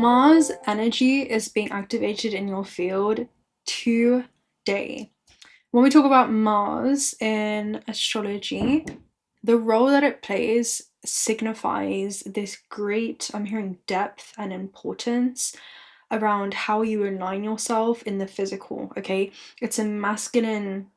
Mars energy is being activated in your field today. When we talk about Mars in astrology, the role that it plays signifies this great, I'm hearing, depth and importance around how you align yourself in the physical, okay? It's a masculine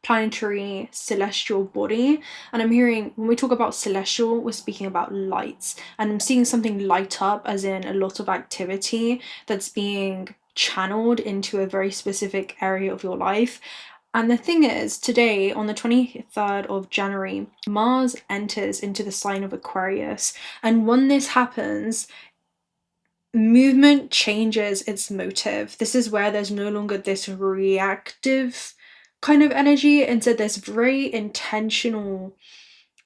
planetary celestial body, and I'm hearing when we talk about celestial, we're speaking about lights, and I'm seeing something light up as in a lot of activity that's being channeled into a very specific area of your life. And the thing is, today on the 23rd of January, Mars enters into the sign of Aquarius, and when this happens, movement changes its motive. This is where there's no longer this reactive kind of energy. Instead, there's very intentional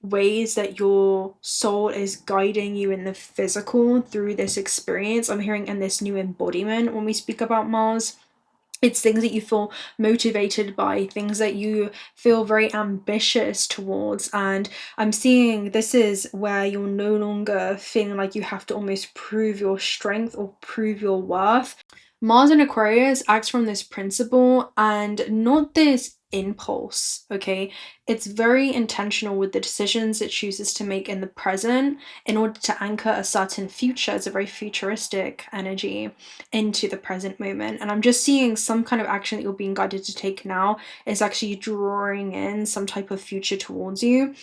ways that your soul is guiding you in the physical through this experience. I'm hearing in this new embodiment when we speak about Mars. It's things that you feel motivated by, things that you feel very ambitious towards. And I'm seeing this is where you're no longer feeling like you have to almost prove your strength or prove your worth. Mars in Aquarius acts from this principle and not this impulse, okay? It's very intentional with the decisions it chooses to make in the present in order to anchor a certain future. It's a very futuristic energy into the present moment. And I'm just seeing some kind of action that you're being guided to take now is actually drawing in some type of future towards you.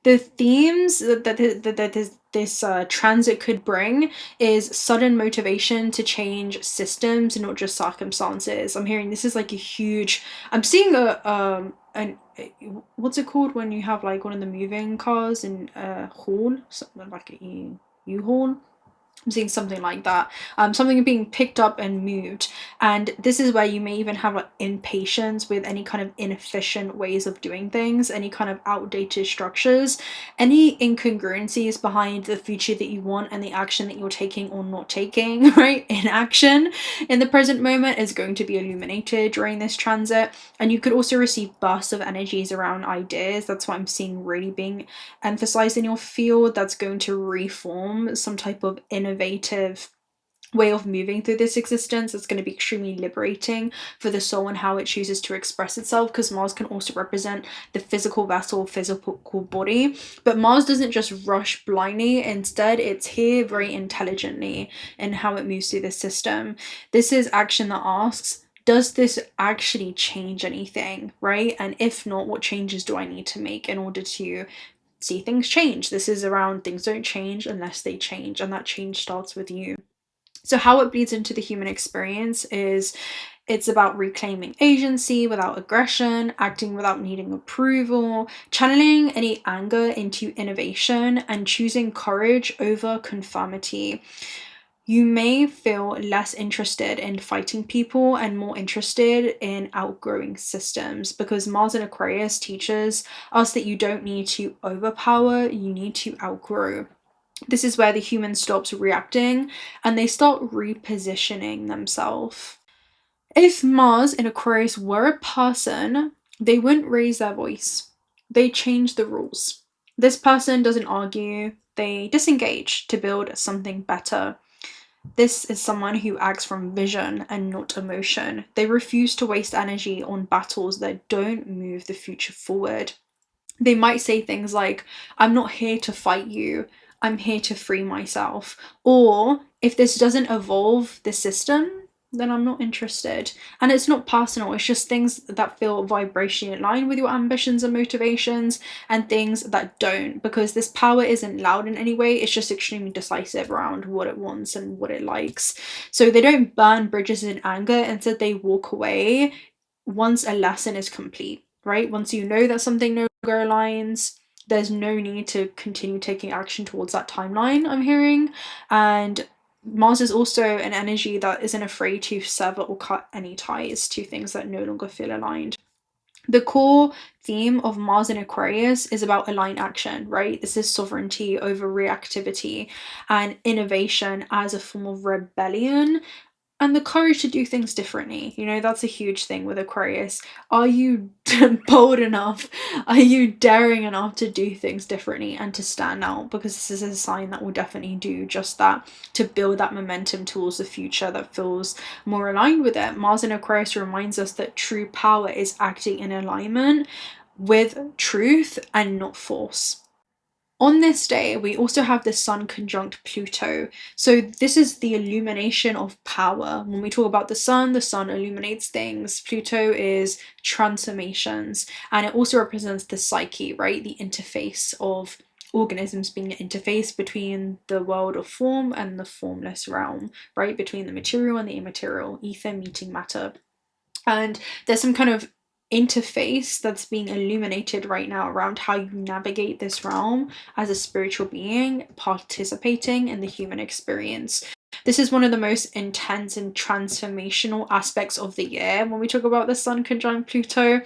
The themes that this transit could bring is sudden motivation to change systems and not just circumstances. I'm hearing this is like a huge, I'm seeing what's it called when you have like one of the moving cars in a hall, something like a U-Haul. I'm seeing something like that, something being picked up and moved. And this is where you may even have like impatience with any kind of inefficient ways of doing things, any kind of outdated structures, any incongruencies behind the future that you want and the action that you're taking or not taking, right? In action in the present moment is going to be illuminated during this transit. And you could also receive bursts of energies around ideas. That's what I'm seeing really being emphasized in your field. That's going to reform some type of innovative way of moving through this existence. It's going to be extremely liberating for the soul and how it chooses to express itself, because Mars can also represent the physical vessel, physical body. But Mars doesn't just rush blindly. Instead, it's here very intelligently in how it moves through the system. This is action that asks, does this actually change anything, right? And if not, what changes do I need to make in order to see things change? This is around things don't change unless they change, and that change starts with you. So how it bleeds into the human experience is it's about reclaiming agency without aggression, acting without needing approval, channeling any anger into innovation, and choosing courage over conformity. You may feel less interested in fighting people and more interested in outgrowing systems, because Mars in Aquarius teaches us that you don't need to overpower, you need to outgrow. This is where the human stops reacting and they start repositioning themselves. If Mars in Aquarius were a person, they wouldn't raise their voice. They change the rules. This person doesn't argue, they disengage to build something better. This is someone who acts from vision and not emotion. They refuse to waste energy on battles that don't move the future forward. They might say things like, I'm not here to fight you, I'm here to free myself. Or, if this doesn't evolve the system, then I'm not interested. And it's not personal, it's just things that feel vibrationally in line with your ambitions and motivations, and things that don't, because this power isn't loud in any way, it's just extremely decisive around what it wants and what it likes. So they don't burn bridges in anger, instead they walk away once a lesson is complete, right? Once you know that something no longer aligns, there's no need to continue taking action towards that timeline, I'm hearing. And Mars is also an energy that isn't afraid to sever or cut any ties to things that no longer feel aligned. The core theme of Mars in Aquarius is about aligned action, right? This is sovereignty over reactivity and innovation as a form of rebellion and the courage to do things differently. You know, that's a huge thing with Aquarius. Are you bold enough? Are you daring enough to do things differently and to stand out? Because this is a sign that will definitely do just that, to build that momentum towards the future that feels more aligned with it. Mars in Aquarius reminds us that true power is acting in alignment with truth and not force. On this day, we also have the Sun conjunct Pluto. So this is the illumination of power. When we talk about the Sun illuminates things. Pluto is transformations, and it also represents the psyche, right? The interface of organisms being an interface between the world of form and the formless realm, right? Between the material and the immaterial, ether meeting matter. And there's some kind of interface that's being illuminated right now around how you navigate this realm as a spiritual being participating in the human experience. This is one of the most intense and transformational aspects of the year when we talk about the Sun conjunct Pluto,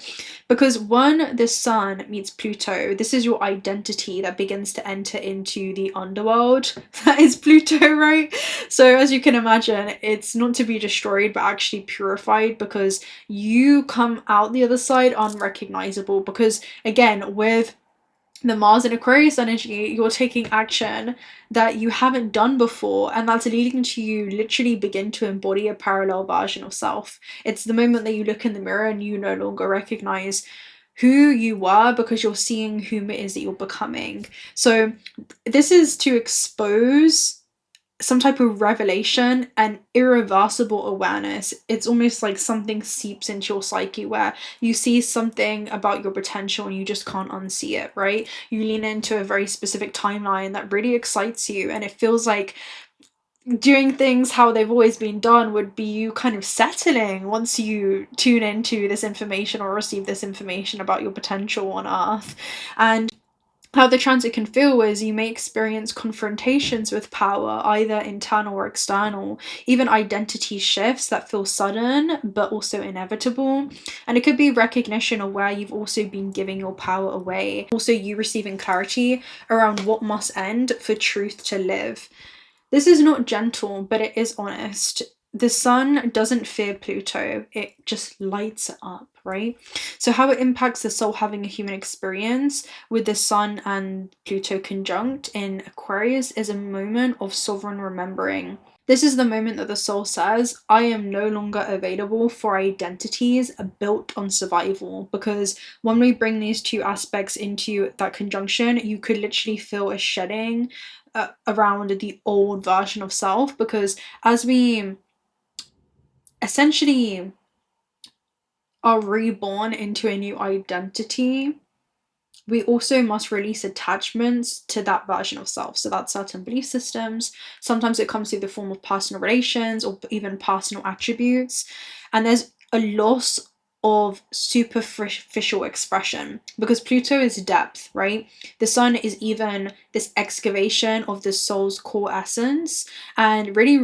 because when the Sun meets Pluto, this is your identity that begins to enter into the underworld. That is Pluto, right? So as you can imagine, it's not to be destroyed but actually purified, because you come out the other side unrecognizable, because again, with the Mars and Aquarius energy, you're taking action that you haven't done before, and that's leading to you literally begin to embody a parallel version of self. It's the moment that you look in the mirror and you no longer recognize who you were, because you're seeing whom it is that you're becoming. So this is to expose some type of revelation and irreversible awareness. It's almost like something seeps into your psyche where you see something about your potential and you just can't unsee it, right? You lean into a very specific timeline that really excites you, and it feels like doing things how they've always been done would be you kind of settling once you tune into this information or receive this information about your potential on Earth. And how the transit can feel is you may experience confrontations with power, either internal or external, even identity shifts that feel sudden but also inevitable. And it could be recognition of where you've also been giving your power away. Also, you receiving clarity around what must end for truth to live. This is not gentle, but it is honest. The Sun doesn't fear Pluto, it just lights it up, right? So how it impacts the soul having a human experience with the Sun and Pluto conjunct in Aquarius is a moment of sovereign remembering. This is the moment that the soul says, I am no longer available for identities built on survival. Because when we bring these two aspects into that conjunction, you could literally feel a shedding around the old version of self, because as we essentially are reborn into a new identity, we also must release attachments to that version of self. So that's certain belief systems. Sometimes it comes through the form of personal relations or even personal attributes. And there's a loss of superficial expression, because Pluto is depth, right? The Sun is even this excavation of the soul's core essence, and really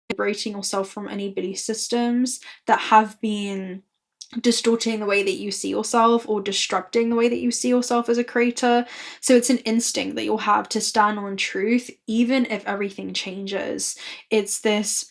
liberating yourself from any belief systems that have been distorting the way that you see yourself or disrupting the way that you see yourself as a creator. So it's an instinct that you'll have to stand on truth even if everything changes. It's this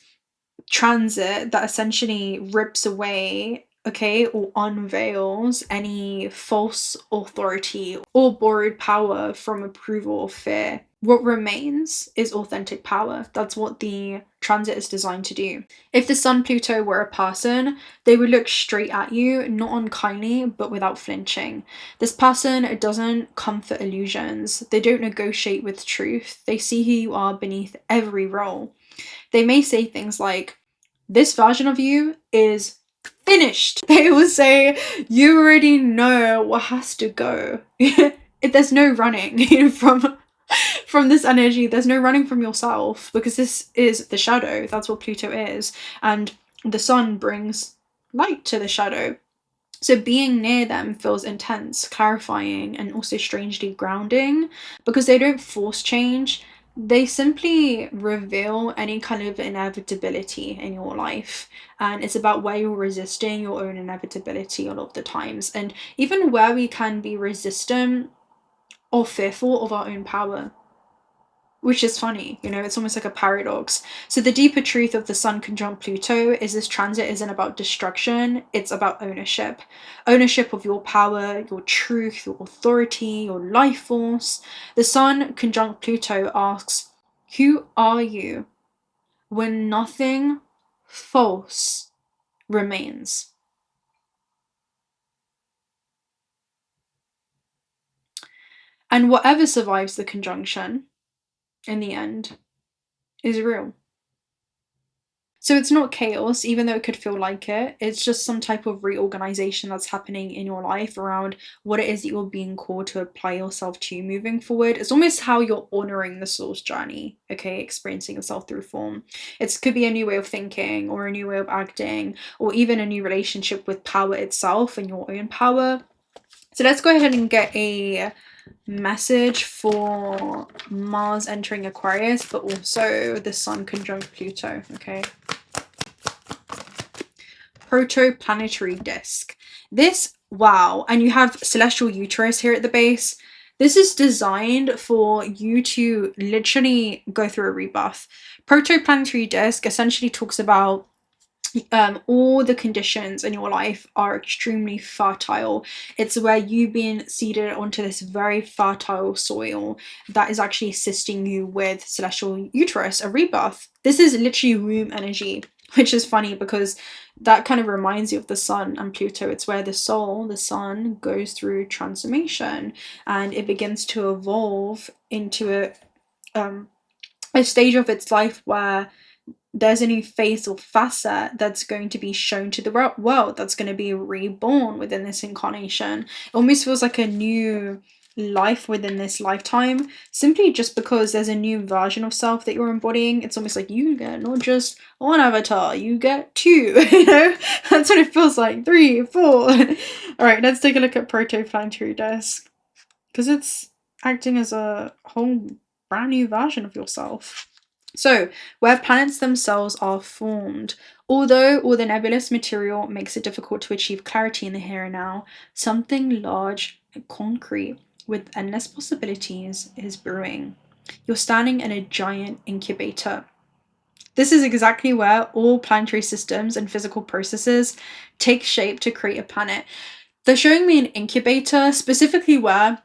transit that essentially rips away, okay, or unveils any false authority or borrowed power from approval or fear. What remains is authentic power. That's what the transit is designed to do. If the Sun Pluto were a person, they would look straight at you, not unkindly, but without flinching. This person doesn't comfort illusions. They don't negotiate with truth. They see who you are beneath every role. They may say things like, this version of you is finished. They will say, you already know what has to go. There's no running from this energy. There's no running from yourself, because this is the shadow. That's what Pluto is. And the Sun brings light to the shadow. So being near them feels intense, clarifying, and also strangely grounding, because they don't force change. They simply reveal any kind of inevitability in your life. And it's about where you're resisting your own inevitability a lot of the times. And even where we can be resistant or fearful of our own power. which is funny, you know, it's almost like a paradox. So the deeper truth of the Sun conjunct Pluto is this transit isn't about destruction, it's about ownership. Ownership of your power, your truth, your authority, your life force. The Sun conjunct Pluto asks, who are you when nothing false remains? And whatever survives the conjunction, in the end, is real. So it's not chaos, even though it could feel like it. It's just some type of reorganization that's happening in your life around what it is that you're being called to apply yourself to moving forward. It's almost how you're honoring the soul's journey, okay, experiencing yourself through form. It could be a new way of thinking or a new way of acting or even a new relationship with power itself and your own power. So let's go ahead and get a message for Mars entering Aquarius, but also the Sun conjunct Pluto, okay? Protoplanetary disk. This, wow, and you have celestial uterus here at the base. This is designed for you to literally go through a rebirth. Protoplanetary disk essentially talks about all the conditions in your life are extremely fertile. It's where you've been seeded onto this very fertile soil that is actually assisting you with celestial uterus, a rebirth. This is literally womb energy, which is funny because that kind of reminds you of the Sun and Pluto. It's where the soul, the Sun, goes through transformation and it begins to evolve into a stage of its life where there's a new phase or facet that's going to be shown to the world, that's going to be reborn within this incarnation. It almost feels like a new life within this lifetime, simply just because there's a new version of self that you're embodying. It's almost like you get not just one avatar, you get two, you know? That's what it feels like. 3, 4. All right, let's take a look at Protoplanetary disk, because it's acting as a whole brand new version of yourself. So, where planets themselves are formed, although all the nebulous material makes it difficult to achieve clarity in the here and now, something large and concrete with endless possibilities is brewing. You're standing in a giant incubator. This is exactly where all planetary systems and physical processes take shape to create a planet. They're showing me an incubator, specifically where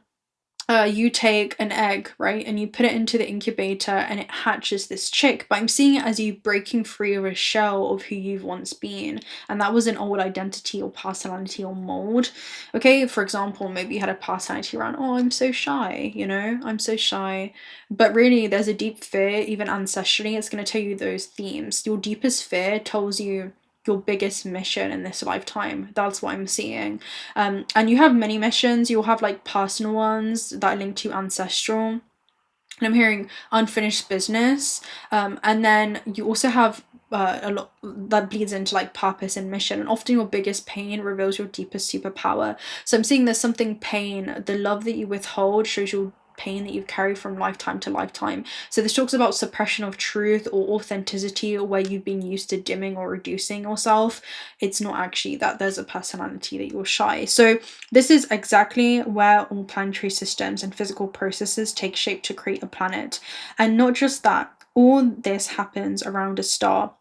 you take an egg, right, and you put it into the incubator and it hatches this chick, but I'm seeing it as you breaking free of a shell of who you've once been, and that was an old identity or personality or mold. Okay, for example, maybe you had a personality around, oh, I'm so shy, you know, I'm so shy, but really there's a deep fear, even ancestrally. It's going to tell you those themes. Your deepest fear tells you your biggest mission in this lifetime. That's what I'm seeing. And you have many missions. You'll have like personal ones that are linked to ancestral, and I'm hearing unfinished business, and then you also have a lot that bleeds into like purpose and mission, and often your biggest pain reveals your deepest superpower. So I'm seeing there's something pain, the love that you withhold shows your pain that you've carried from lifetime to lifetime. So this talks about suppression of truth or authenticity, or where you've been used to dimming or reducing yourself. It's not actually that there's a personality that you're shy. So this is exactly where all planetary systems and physical processes take shape to create a planet. And not just that, all this happens around a star.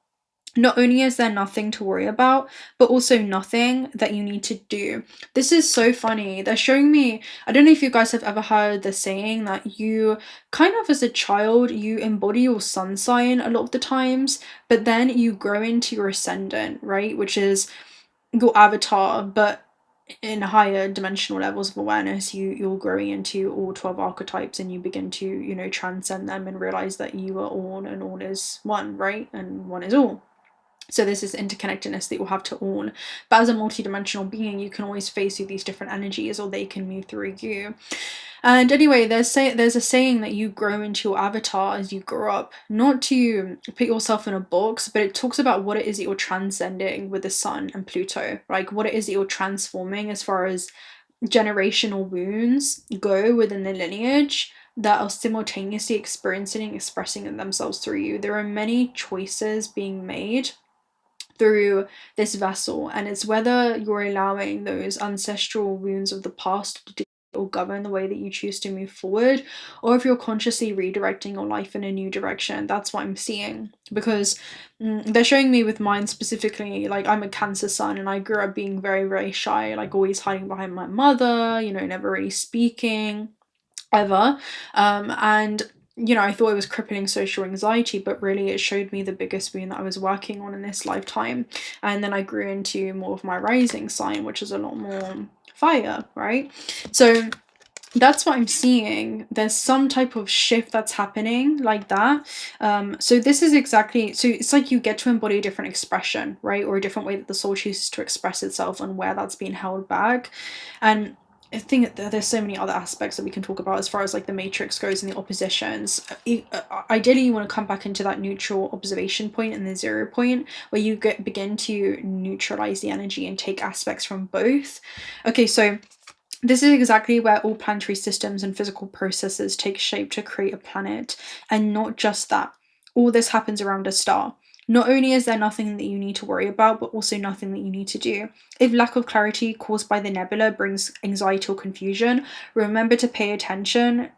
Not only is there nothing to worry about, but also nothing that you need to do. This is so funny. They're showing me, I don't know if you guys have ever heard the saying that you kind of as a child, you embody your sun sign a lot of the times, but then you grow into your ascendant, right? Which is your avatar, but in higher dimensional levels of awareness, you're growing into all 12 archetypes, and you begin to, you know, transcend them and realize that you are all and all is one, right? And one is all. So this is interconnectedness that you'll have to own. But as a multidimensional being, you can always face through these different energies, or they can move through you. And anyway, there's a saying that you grow into your avatar as you grow up, not to put yourself in a box, but it talks about what it is that you're transcending with the Sun and Pluto, like what it is that you're transforming as far as generational wounds go within the lineage that are simultaneously experiencing and expressing themselves through you. There are many choices being made through this vessel, and it's whether you're allowing those ancestral wounds of the past to or govern the way that you choose to move forward, or if you're consciously redirecting your life in a new direction. That's what I'm seeing, because they're showing me with mine specifically, like I'm a Cancer sun and I grew up being very, very shy, like always hiding behind my mother, you know, never really speaking ever. And you know, I thought it was crippling social anxiety, but really it showed me the biggest wound that I was working on in this lifetime. And then I grew into more of my rising sign, which is a lot more fire, right? So that's what I'm seeing. There's some type of shift that's happening like that. So this is exactly, so it's like you get to embody a different expression, right? Or a different way that the soul chooses to express itself and where that's being held back. And I think there's so many other aspects that we can talk about as far as like the matrix goes and the oppositions. Ideally, you want to come back into that neutral observation point and the 0 point where you begin to neutralize the energy and take aspects from both. Okay, so this is exactly where all planetary systems and physical processes take shape to create a planet. And not just that, all this happens around a star. Not only is there nothing that you need to worry about, but also nothing that you need to do. If lack of clarity caused by the nebula brings anxiety or confusion, remember to pay attention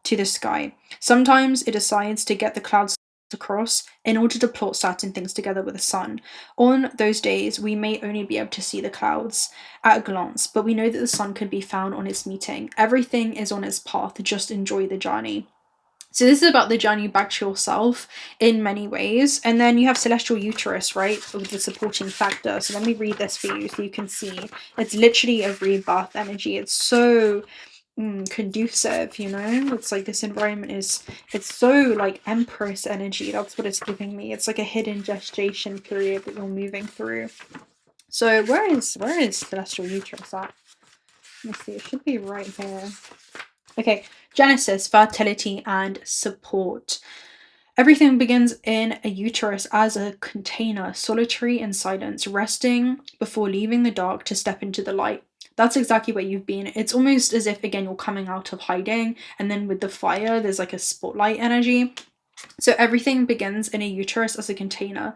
to the sky. Sometimes it decides to get the clouds across in order to plot certain things together with the sun. On those days, we may only be able to see the clouds at a glance, but we know that the sun can be found on its meeting. Everything is on its path, just enjoy the journey. So this is about the journey back to yourself in many ways. And then you have celestial uterus, right, with the supporting factor. So let me read this for you so you can see. It's literally a rebirth energy. It's so conducive, you know. It's like this environment is, it's so like Empress energy. That's what it's giving me. It's like a hidden gestation period that you're moving through. So where is celestial uterus at? Let me see. It should be right here. Okay, Genesis, fertility and support. Everything begins in a uterus as a container, solitary in silence, resting before leaving the dark to step into the light. That's exactly where you've been. It's almost as if, again, you're coming out of hiding, and then with the fire, there's like a spotlight energy. So everything begins in a uterus as a container.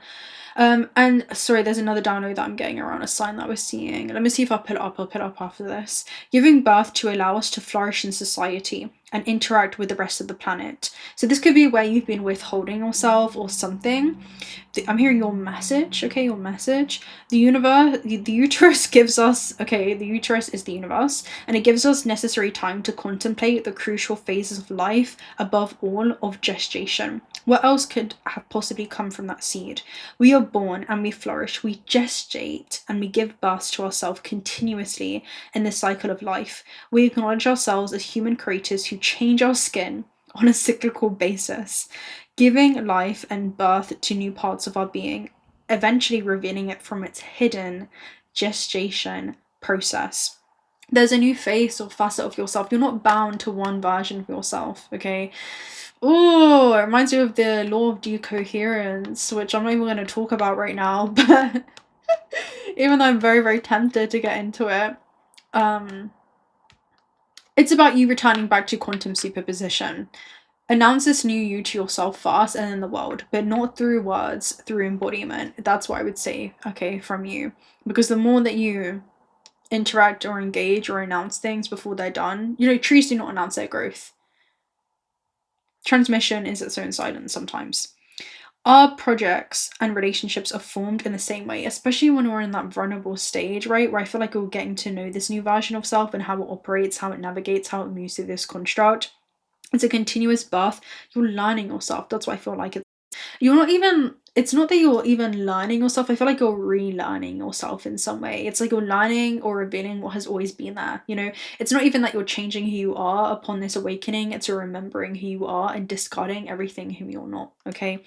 And sorry, there's another download that I'm getting around a sign that I was seeing. Let me see if I'll put it up. I'll put it up after this. Giving birth to allow us to flourish in society and interact with the rest of the planet. So this could be where you've been withholding yourself or something. I'm hearing your message, okay, your message. The universe, the uterus gives us, okay, the uterus is the universe, and it gives us necessary time to contemplate the crucial phases of life, above all of gestation. What else could have possibly come from that seed? We are born and we flourish, we gestate and we give birth to ourselves continuously in the cycle of life. We acknowledge ourselves as human creators who change our skin on a cyclical basis, giving life and birth to new parts of our being, eventually revealing it from its hidden gestation process. There's a new face or facet of yourself. You're not bound to one version of yourself, okay? Oh, it reminds me of the law of decoherence, which I'm not even going to talk about right now, but even though I'm very, very tempted to get into it, it's about you returning back to quantum superposition. Announce this new you to yourself first and then the world, but not through words, through embodiment. That's what I would say, okay, from you. Because the more that you interact or engage or announce things before they're done, you know, trees do not announce their growth. Transmission is its own silence sometimes. Our projects and relationships are formed in the same way, especially when we're in that vulnerable stage, right? Where I feel like we're getting to know this new version of self and how it operates, how it navigates, how it moves through this construct. It's a continuous birth. You're learning yourself. That's what I feel like. It's not that you're even learning yourself. I feel like you're relearning yourself in some way. It's like you're learning or revealing what has always been there. You know, it's not even that you're changing who you are upon this awakening. It's a remembering who you are and discarding everything whom you're not, okay?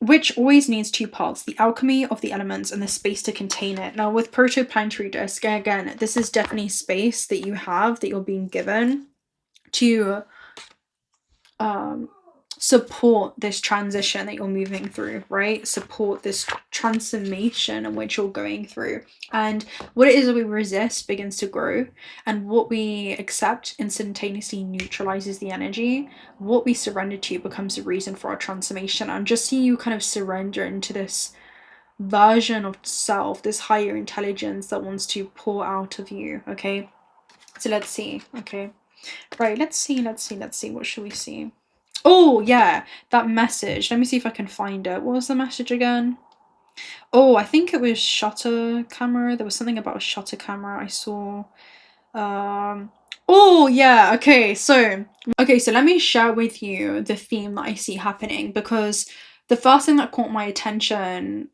Which always needs two parts, the alchemy of the elements and the space to contain it. Now with protoplanetary disk, again, this is definitely space that you have, that you're being given to support this transition that you're moving through, right? Support this transformation in which you're going through. And what it is that we resist begins to grow, and what we accept instantaneously neutralizes the energy. What we surrender to becomes the reason for our transformation. And just see you kind of surrender into this version of self, this higher intelligence that wants to pour out of you, okay? So let's see. Okay. Right, let's see. What should we see? Oh, yeah, that message. Let me see if I can find it. What was the message again? Oh, I think it was shutter camera. There was something about a shutter camera I saw. Oh, yeah, okay, so let me share with you the theme that I see happening, because the first thing that caught my attention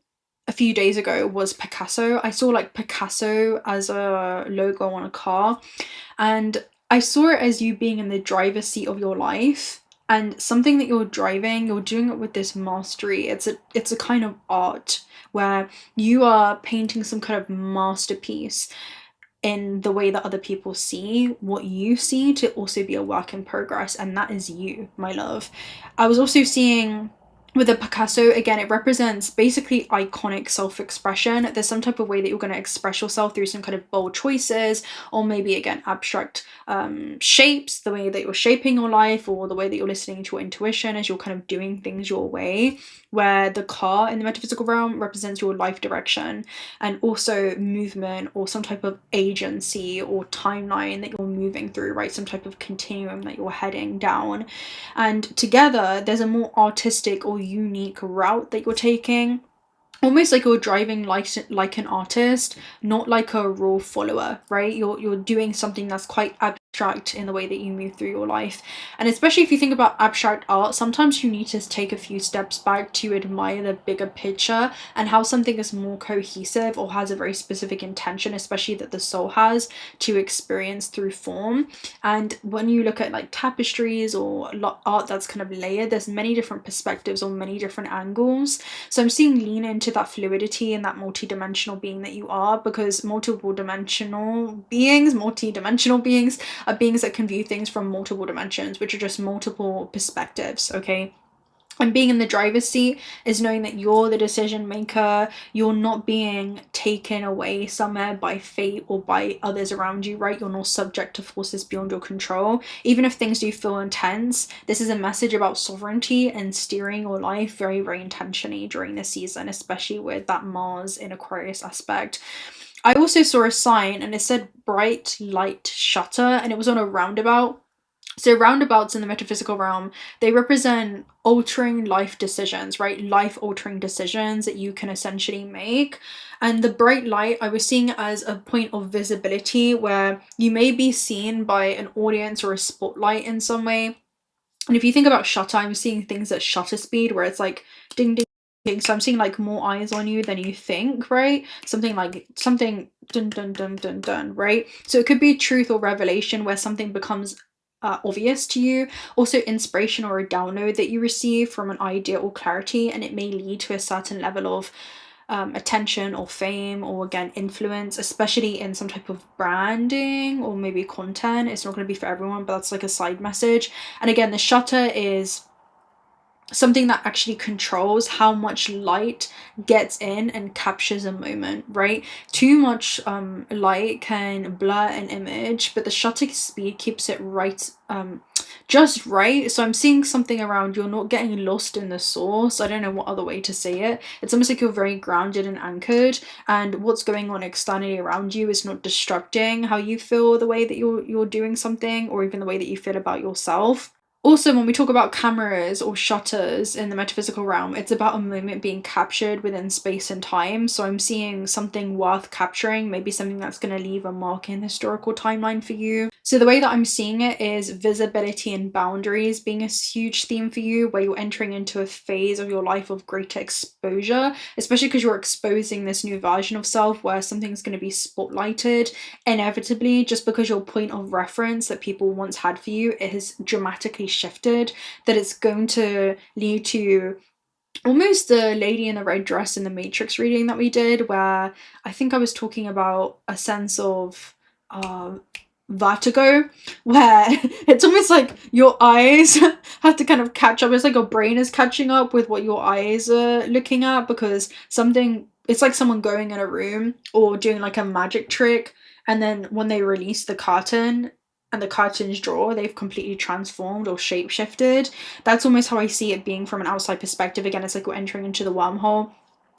a few days ago was Picasso. I saw like Picasso as a logo on a car, and I saw it as you being in the driver's seat of your life, and something that you're driving, you're doing it with this mastery. It's a kind of art where you are painting some kind of masterpiece in the way that other people see what you see to also be a work in progress, and that is you, my love. I was also seeing with the Picasso, again, it represents basically iconic self-expression. There's some type of way that you're going to express yourself through some kind of bold choices, or maybe again abstract shapes, the way that you're shaping your life, or the way that you're listening to your intuition as you're kind of doing things your way, where the car in the metaphysical realm represents your life direction, and also movement or some type of agency or timeline that you're moving through, right? Some type of continuum that you're heading down. And together there's a more artistic or unique route that you're taking, almost like you're driving like an artist, not like a raw follower, right? You're doing something that's quite abstract in the way that you move through your life. And especially if you think about abstract art, sometimes you need to take a few steps back to admire the bigger picture and how something is more cohesive or has a very specific intention, especially that the soul has, to experience through form. And when you look at like tapestries or art that's kind of layered, there's many different perspectives or many different angles. So I'm seeing lean into that fluidity and that multi-dimensional being that you are, because multi-dimensional beings are beings that can view things from multiple dimensions, which are just multiple perspectives, okay? And being in the driver's seat is knowing that you're the decision maker. You're not being taken away somewhere by fate or by others around you, right? You're not subject to forces beyond your control. Even if things do feel intense, this is a message about sovereignty and steering your life very, very intentionally during this season, especially with that Mars in Aquarius aspect. I also saw a sign and it said bright light shutter, and it was on a roundabout. So roundabouts in the metaphysical realm, they represent altering life decisions, right? Life altering decisions that you can essentially make. And the bright light, I was seeing it as a point of visibility where you may be seen by an audience or a spotlight in some way. And if you think about shutter, I'm seeing things at shutter speed where it's like ding, ding, ding. So I'm seeing like more eyes on you than you think, right? Something dun, dun, dun, dun, dun, right? So it could be truth or revelation where something becomes obvious to you. Also inspiration or a download that you receive from an idea or clarity, and it may lead to a certain level of attention or fame or again influence, especially in some type of branding or maybe content. It's not going to be for everyone, but that's like a side message. And again, the shutter is something that actually controls how much light gets in and captures a moment, right? Too much light can blur an image, but the shutter speed keeps it right, just right. So I'm seeing something around you're not getting lost in the source. I don't know what other way to say it. It's almost like you're very grounded and anchored, and what's going on externally around you is not disrupting how you feel, the way that you're doing something, or even the way that you feel about yourself. Also, when we talk about cameras or shutters in the metaphysical realm, it's about a moment being captured within space and time. So I'm seeing something worth capturing, maybe something that's going to leave a mark in the historical timeline for you. So the way that I'm seeing it is visibility and boundaries being a huge theme for you, where you're entering into a phase of your life of greater exposure, especially because you're exposing this new version of self where something's going to be spotlighted inevitably, just because your point of reference that people once had for you, it has dramatically shifted, that it's going to lead to almost the lady in the red dress in the Matrix reading that we did, where I think I was talking about a sense of vertigo, where it's almost like your eyes have to kind of catch up. It's like your brain is catching up with what your eyes are looking at, because it's like someone going in a room or doing like a magic trick, and then when they release the curtain and the curtains draw, they've completely transformed or shape-shifted. That's almost how I see it being from an outside perspective. Again, it's like we're entering into the wormhole.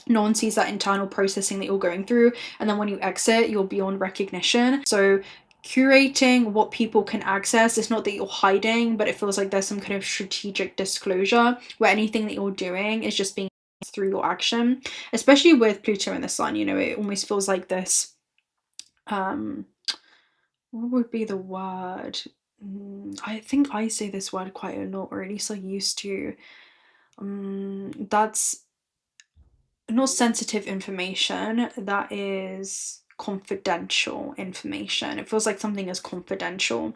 No one sees that internal processing that you're going through, and then when you exit, you're beyond recognition. So curating what people can access. It's not that you're hiding, but it feels like there's some kind of strategic disclosure where anything that you're doing is just being through your action, especially with Pluto and the Sun. You know, it almost feels like this, what would be the word? I think I say this word quite a lot, or at least I used to. That's not sensitive information, that is confidential information. It feels like something is confidential,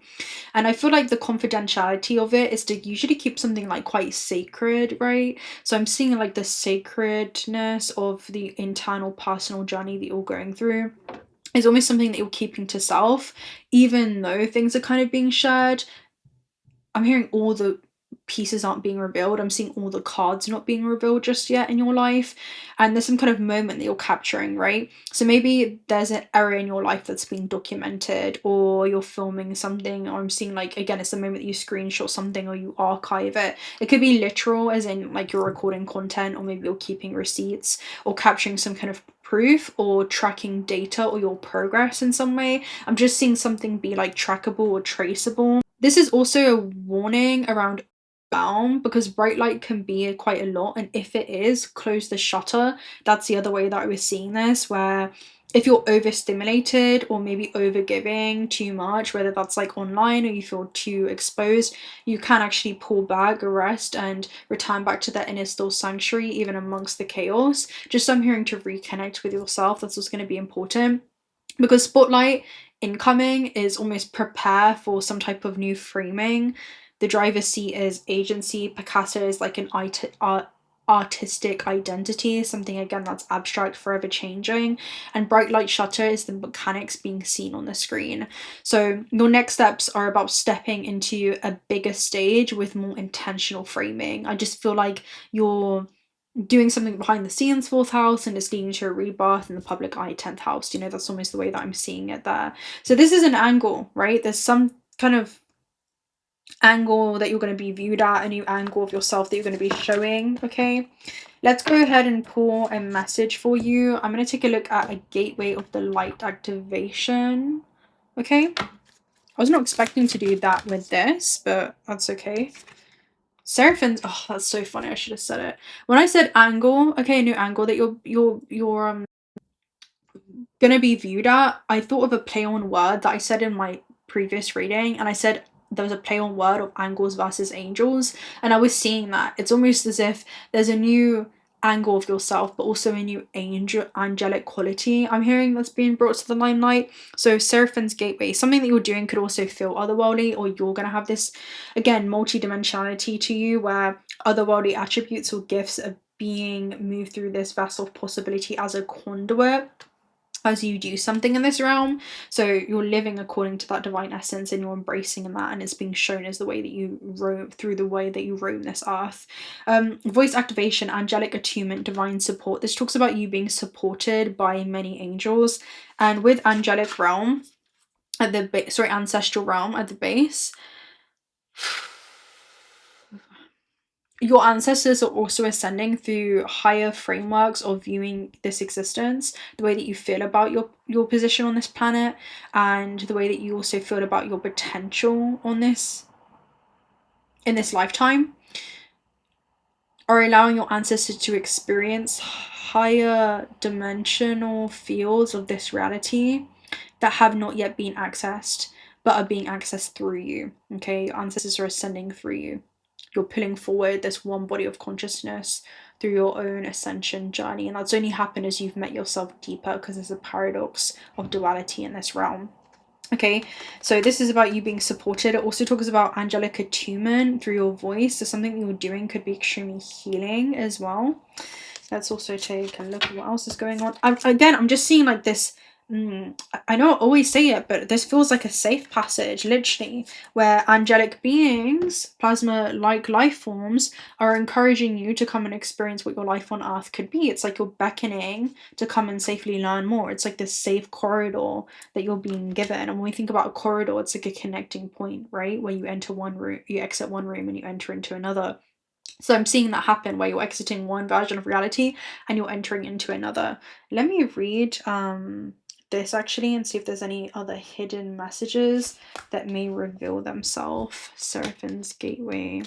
and I feel like the confidentiality of it is to usually keep something like quite sacred, right? So I'm seeing like the sacredness of the internal personal journey that you're going through is almost something that you're keeping to self, even though things are kind of being shared. I'm hearing all the pieces aren't being revealed. I'm seeing all the cards not being revealed just yet in your life, and there's some kind of moment that you're capturing, right? So maybe there's an area in your life that's being documented, or you're filming something, or I'm seeing like, again, it's the moment that you screenshot something or you archive it. It could be literal, as in like you're recording content, or maybe you're keeping receipts or capturing some kind of proof or tracking data or your progress in some way. I'm just seeing something be like trackable or traceable. This is also a warning around down, because bright light can be quite a lot, and if it is, close the shutter. That's the other way that I was seeing this, where if you're overstimulated or maybe over giving too much, whether that's like online or you feel too exposed, you can actually pull back, rest, and return back to that inner still sanctuary even amongst the chaos. Just I'm hearing to reconnect with yourself. That's what's going to be important, because spotlight incoming is almost prepare for some type of new framing. The driver's seat is agency. Picasso is like an artistic identity, something again that's abstract, forever changing. And bright light shutter is the mechanics being seen on the screen. So your next steps are about stepping into a bigger stage with more intentional framing. I just feel like you're doing something behind the scenes, 4th house, and it's leading to a rebirth in the public eye, 10th house. You know, that's almost the way that I'm seeing it there. So this is an angle, right? There's some kind of angle that you're going to be viewed at, a new angle of yourself that you're going to be showing. Okay, let's go ahead and pull a message for you. I'm going to take a look at a gateway of the light activation. Okay, I was not expecting to do that with this, but that's okay. Seraphins, oh, that's so funny. I should have said it. When I said angle, okay, a new angle that you're gonna be viewed at, I thought of a play on word that I said in my previous reading, and I said there was a play on word of angles versus angels, and I was seeing that. It's almost as if there's a new angle of yourself, but also a new angelic quality I'm hearing that's being brought to the limelight. So Seraphins gateway, something that you're doing could also feel otherworldly, or you're going to have this, again, multi-dimensionality to you, where otherworldly attributes or gifts are being moved through this vessel of possibility as a conduit as you do something in this realm. So you're living according to that divine essence, and you're embracing in that, and it's being shown as the way that you roam, through the way that you roam this earth. Voice activation, angelic attunement, divine support. This talks about you being supported by many angels, and with angelic realm at the base, ancestral realm at the base, your ancestors are also ascending through higher frameworks of viewing this existence, the way that you feel about your position on this planet, and the way that you also feel about your potential on this, in this lifetime, are allowing your ancestors to experience higher dimensional fields of this reality that have not yet been accessed, but are being accessed through you. Okay, your ancestors are ascending through you. You're pulling forward this one body of consciousness through your own ascension journey, and that's only happened as you've met yourself deeper, because there's a paradox of duality in this realm. Okay, so this is about you being supported. It also talks about angelic attunement through your voice. So something you're doing could be extremely healing as well. Let's also take a look at what else is going on. Again, I'm just seeing like this, I know I always say it, but this feels like a safe passage, literally, where angelic beings, plasma-like life forms, are encouraging you to come and experience what your life on earth could be. It's like you're beckoning to come and safely learn more. It's like this safe corridor that you're being given. And when we think about a corridor, it's like a connecting point, right? Where you enter one room, you exit one room, and you enter into another. So I'm seeing that happen, where you're exiting one version of reality and you're entering into another. Let me read this actually and see if there's any other hidden messages that may reveal themselves. Seraphins Gateway.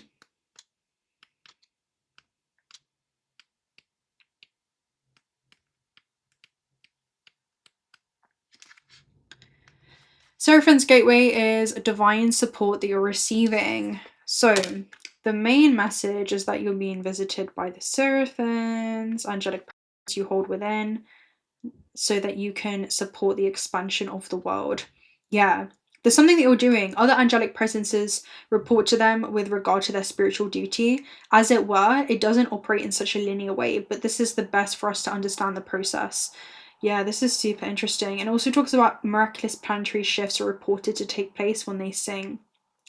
Seraphins Gateway is divine support that you're receiving. So the main message is that you're being visited by the Seraphins, angelic presence you hold within, so that you can support the expansion of the world. Yeah, there's something that you're doing. Other angelic presences report to them with regard to their spiritual duty. As it were, it doesn't operate in such a linear way, but this is the best for us to understand the process. Yeah, this is super interesting. And also talks about miraculous planetary shifts are reported to take place when they sing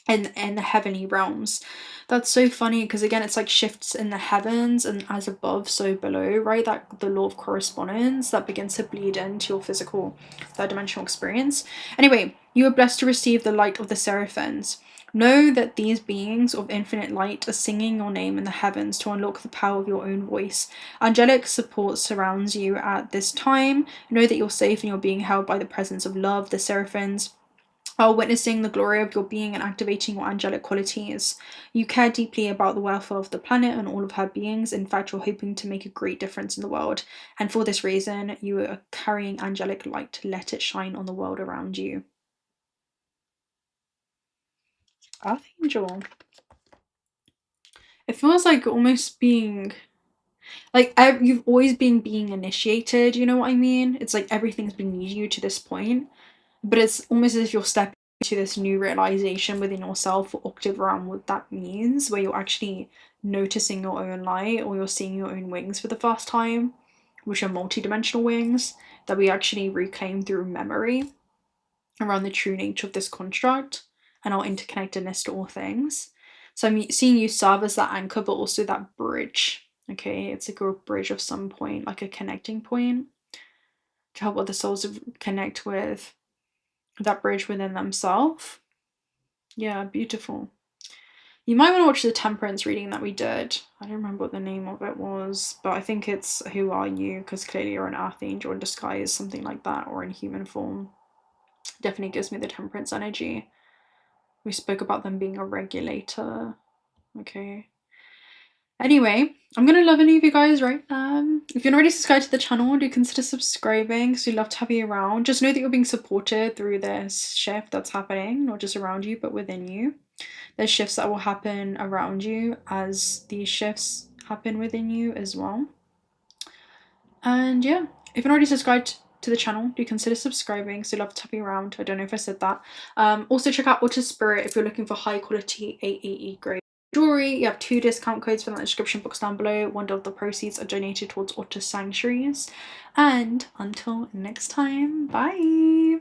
in the heavenly realms. That's so funny because again it's like shifts in the heavens, and as above so below, right? That the law of correspondence that begins to bleed into your physical third dimensional experience. Anyway, you are blessed to receive the light of the Seraphins. Know that these beings of infinite light are singing your name in the heavens to unlock the power of your own voice. Angelic support surrounds you at this time. Know that you're safe and you're being held by the presence of love. The Seraphins are witnessing the glory of your being and activating your angelic qualities. You care deeply about the welfare of the planet and all of her beings. In fact, you're hoping to make a great difference in the world. And for this reason, you are carrying angelic light to let it shine on the world around you. Archangel. It feels like almost being... like you've always been being initiated, you know what I mean? It's like everything's been leading you to this point. But it's almost as if you're stepping into this new realization within yourself or octave around what that means, where you're actually noticing your own light, or you're seeing your own wings for the first time, which are multi-dimensional wings that we actually reclaim through memory around the true nature of this construct and our interconnectedness to all things. So I'm seeing you serve as that anchor, but also that bridge. Okay, it's like a bridge of some point, like a connecting point to help other souls connect with that bridge within themselves. Yeah, beautiful. You might want to watch the temperance reading that we did. I don't remember what the name of it was, but I think it's Who Are You? Because clearly you're an earth angel in disguise, something like that, or in human form. Definitely gives me the temperance energy. We spoke about them being a regulator. Okay. Anyway, I'm gonna love and leave you guys, right? If you're not already subscribed to the channel, do consider subscribing because we'd love to have you around. Just know that you're being supported through this shift that's happening, not just around you, but within you. There's shifts that will happen around you as these shifts happen within you as well. And yeah, if you're not already subscribed to the channel, do consider subscribing. So love to have you around. I don't know if I said that. Also check out Otter Spirit if you're looking for high quality AAE grade jewelry. You have 2 discount codes from the description box down below. $1 of the proceeds are donated towards otter sanctuaries. And until next time, bye.